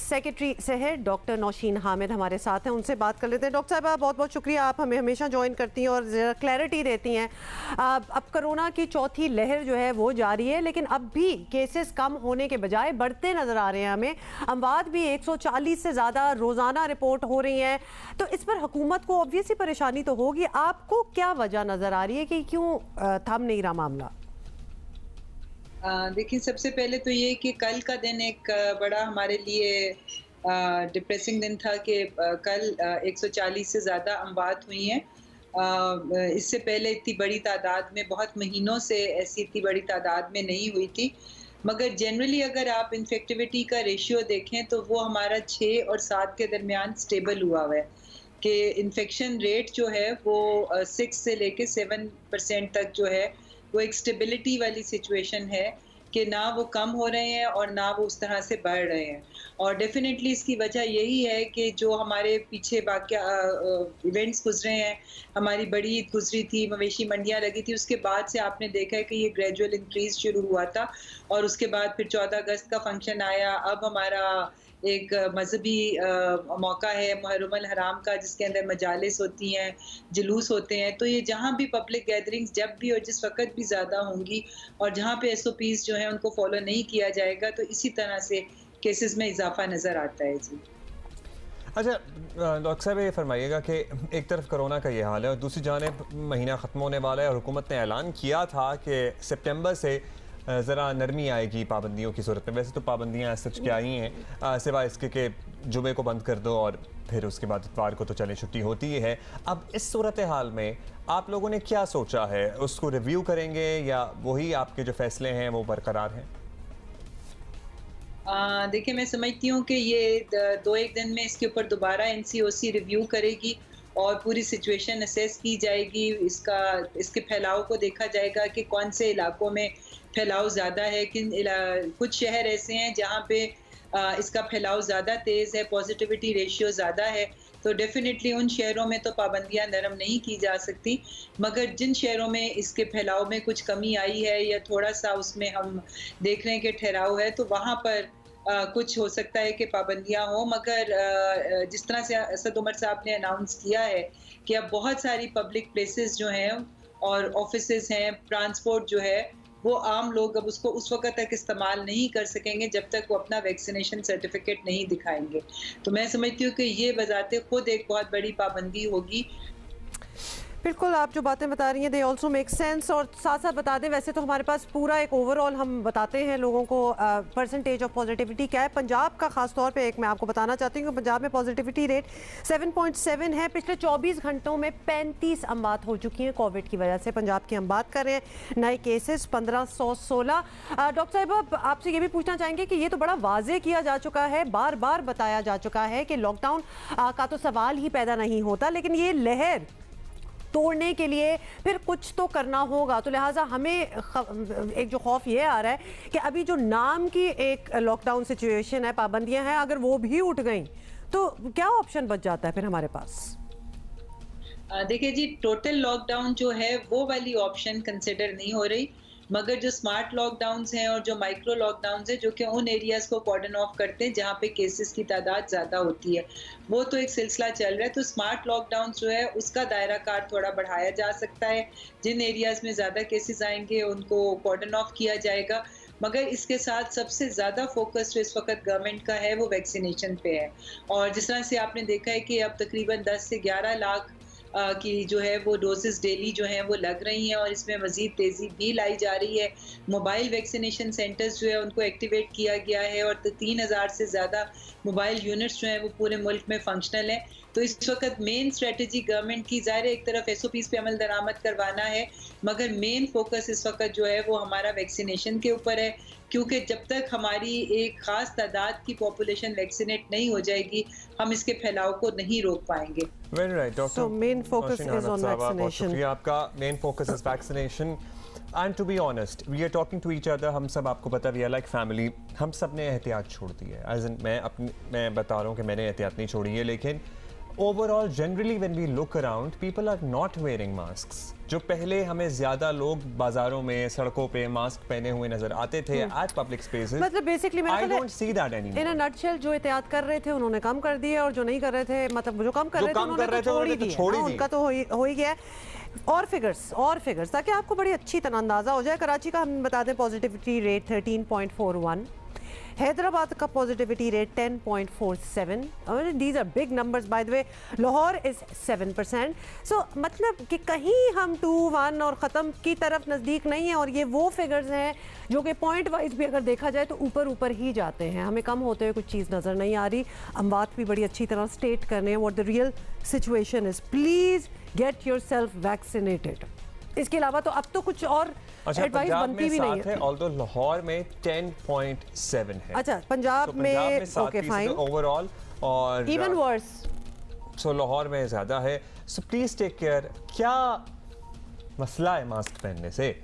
Secretary से है doctor Nausheen Hamid हमारे साथ हैं, उनसे बात कर लेते हैं। डॉक्टर साहब बहुत बहुत शुक्रिया, आप हमें हमेशा ज्वाइन करती हैं और ज़रा क्लैरिटी देती हैं। अब कोरोना की चौथी लहर जो है वो जारी है, लेकिन अब भी केसेस कम होने के बजाय बढ़ते नज़र आ रहे हैं। हमें अमवात भी 140 से ज़्यादा रोज़ाना रिपोर्ट हो रही हैं, तो इस पर हुकूमत को ऑब्वियसली परेशानी तो होगी। आपको क्या वजह नज़र आ रही है कि क्यों थम नहीं रहा मामला? देखिए, सबसे पहले तो ये कि कल का दिन एक बड़ा हमारे लिए डिप्रेसिंग दिन था कि कल 140 से ज़्यादा अमवात हुई हैं। इससे पहले इतनी बड़ी तादाद में, बहुत महीनों से ऐसी इतनी बड़ी तादाद में नहीं हुई थी। मगर जनरली अगर आप इन्फेक्टिविटी का रेशियो देखें तो वो हमारा 6 और 7 के दरमियान स्टेबल हुआ हुआ है कि इन्फेक्शन रेट जो है वो 6 से लेके 7% तक जो है वो एक स्टेबिलिटी वाली सिचुएशन है कि ना वो कम हो रहे हैं और ना वो उस तरह से बढ़ रहे हैं। और डेफ़िनेटली इसकी वजह यही है कि जो हमारे पीछे इवेंट्स गुज़रे हैं, हमारी बड़ी ईद गुज़री थी, मवेशी मंडियाँ लगी थी, उसके बाद से आपने देखा है कि ये ग्रेजुअल इंक्रीज़ शुरू हुआ था और उसके बाद फिर 14 अगस्त का फंक्शन आया। अब हमारा एक मज़हबी मौका है मुहर्रम अल हराम का, जिसके अंदर मजालिस होती हैं, जुलूस होते हैं। तो ये जहाँ भी पब्लिक गैदरिंग्स जब भी और जिस वक़्त भी ज़्यादा होंगी और जहाँ पे एसओपीज़ जो हैं उनको फ़ॉलो नहीं किया जाएगा, तो इसी तरह से केसेस में इज़ाफ़ा नज़र आता है। जी। अच्छा डॉक्टर साहब, ये फरमाइएगा कि एक तरफ कोरोना का ये हाल है और दूसरी जानिब महीना ख़त्म होने वाला है और हुकूमत ने ऐलान किया था कि सितंबर से ज़रा नरमी आएगी पाबंदियों की सूरत में। वैसे तो पाबंदियाँ सच क्या ही हैं, सिवाय इसके कि जुमे को बंद कर दो और फिर उसके बाद इतवार को तो चले छुट्टी होती ही है। अब इस सूरत हाल में आप लोगों ने क्या सोचा है? उसको रिव्यू करेंगे या वही आपके जो फैसले हैं वो बरकरार हैं? देखिए, मैं समझती हूँ कि ये 2-1 दिन में इसके ऊपर दोबारा एनसीओसी रिव्यू करेगी और पूरी सिचुएशन असेस की जाएगी। इसके फैलाव को देखा जाएगा कि कौन से इलाकों में फैलाव ज़्यादा है, कुछ शहर ऐसे हैं जहाँ पे इसका फैलाव ज़्यादा तेज़ है, पॉजिटिविटी रेशियो ज़्यादा है, तो डेफ़िनेटली उन शहरों में तो पाबंदियाँ नरम नहीं की जा सकती। मगर जिन शहरों में इसके फैलाव में कुछ कमी आई है या थोड़ा-सा उसमें हम देख रहे हैं कि ठहराव है, तो वहाँ पर कुछ हो सकता है कि पाबंदियाँ हों। मगर जिस तरह से असद उमर साहब ने अनाउंस किया है कि अब बहुत सारी पब्लिक प्लेसेस जो हैं और ऑफिसेज़ हैं, ट्रांसपोर्ट जो है, वो आम लोग अब उसको उस वक़्त तक इस्तेमाल नहीं कर सकेंगे जब तक वो अपना वैक्सीनेशन सर्टिफ़िकेट नहीं दिखाएँगे। तो मैं समझती हूँ कि ये बज़ाते खुद एक बहुत बड़ी पाबंदी होगी। बिल्कुल, आप जो बातें बता रही हैं दे ऑल्सो मेक सेंस। और साथ साथ बता दें, वैसे तो हमारे पास पूरा एक ओवरऑल हम बताते हैं लोगों को परसेंटेज ऑफ पॉजिटिविटी क्या है। पंजाब का खास तौर पे एक मैं आपको बताना चाहती हूँ कि पंजाब में पॉजिटिविटी रेट 7.7 है। पिछले 24 घंटों में 35 अमवात हो चुकी हैं कोविड की वजह से। पंजाब की हम बात कर रहे हैं, नए केसेस 1516। डॉक्टर साहब, आपसे ये भी पूछना चाहेंगे कि ये तो बड़ा वाजे किया जा चुका है, बार बार बताया जा चुका है कि लॉकडाउन का तो सवाल ही पैदा नहीं होता, लेकिन ये लहर तोड़ने के लिए फिर कुछ तो करना होगा। तो लिहाजा हमें एक जो खौफ ये आ रहा है कि अभी जो नाम की एक लॉकडाउन सिचुएशन है, पाबंदियां हैं, अगर वो भी उठ गई तो क्या ऑप्शन बच जाता है फिर हमारे पास? देखिए जी, टोटल लॉकडाउन जो है वो वाली ऑप्शन कंसिडर नहीं हो रही, मगर जो स्मार्ट लॉकडाउन्स हैं और जो माइक्रो लॉकडाउन्स हैं, जो कि उन एरियाज़ को कॉर्डन ऑफ करते हैं जहाँ पे केसेस की तादाद ज़्यादा होती है, वो तो एक सिलसिला चल रहा है। तो स्मार्ट लॉकडाउन जो है उसका दायरा कार थोड़ा बढ़ाया जा सकता है। जिन एरियाज़ में ज़्यादा केसेस आएंगे उनको कॉर्डन ऑफ किया जाएगा। मगर इसके साथ सबसे ज़्यादा फोकस जो इस वक्त गवर्नमेंट का है वो वैक्सीनेशन पे है। और जिस तरह से आपने देखा है कि अब तकरीबन 10 से 11 लाख की जो है वो डोजेस डेली जो हैं वो लग रही हैं और इसमें मज़ीद तेज़ी भी लाई जा रही है। मोबाइल वैक्सीनेशन सेंटर्स जो है उनको एक्टिवेट किया गया है और 3000 से ज़्यादा मोबाइल यूनिट्स जो हैं वो पूरे मुल्क में फंक्शनल हैं। तो इस वक्त मेन स्ट्रेटजी गवर्नमेंट की ज़ाहिर एक तरफ एसओपीज़ पे अमल दरामद करवाना है, मगर मेन फोकस इस वक्त जो है वो हमारा वैक्सीनेशन के ऊपर है, क्योंकि जब तक हमारी एक ख़ास तादाद की पॉपुलेशन वैक्सीनेट नहीं हो जाएगी, हम इसके फैलाव को नहीं रोक पाएंगे। Very right doctor. So main focus is on vaccination. शुक्रिया आपका। Main focus is vaccination and to be honest we are talking to each other. हम सब, आपको पता, वी आर लाइक फैमिली। हम सब ने एहतियात छोड़ दी है। मैं बता रहा हूँ कि मैंने एहतियात नहीं छोड़ी है, लेकिन overall generally when we look around people are not wearing masks. जो पहले हमें ज्यादा लोग बाजारों में सड़कों पे मास्क पहने हुए नजर आते थे एट पब्लिक स्पेसेस, मतलब basically I don't see that anymore. In a nutshell जो एहतियात कर रहे थे उन्होंने कम कर दिए, और जो नहीं कर रहे थे, मतलब जो कम कर रहे थे उन्होंने तो छोड़ ही दी, उनका तो हो ही गया है। और फिगर्स ताकि आपको बड़ी अच्छी तरह अंदाजा हो जाए। कराची का हम बता दें पॉजिटिविटी रेट 13.41, हैदराबाद का positivity rate 10.47, these are big numbers by the way. Lahore is 7%। So मतलब कि कहीं हम 2-1 और ख़त्म की तरफ नज़दीक नहीं है, और ये वो फिगर्स हैं जो कि पॉइंट वाइज भी अगर देखा जाए तो ऊपर ही जाते हैं। हमें कम होते हुए कुछ चीज़ नज़र नहीं आ रही। अमवात भी बड़ी अच्छी तरह स्टेट करने हैं what the real situation is. Please get yourself vaccinated. इसके अलावा तो अब तो कुछ और एडवाइस बनती भी नहीं है। ऑल्दो लाहौर में 10.7 है। अच्छा, पंजाब में ओके फाइन, ओवरऑल, और इवन वर्स, सो लाहौर में ज्यादा है। So please take care. क्या मसला है मास्क पहनने से?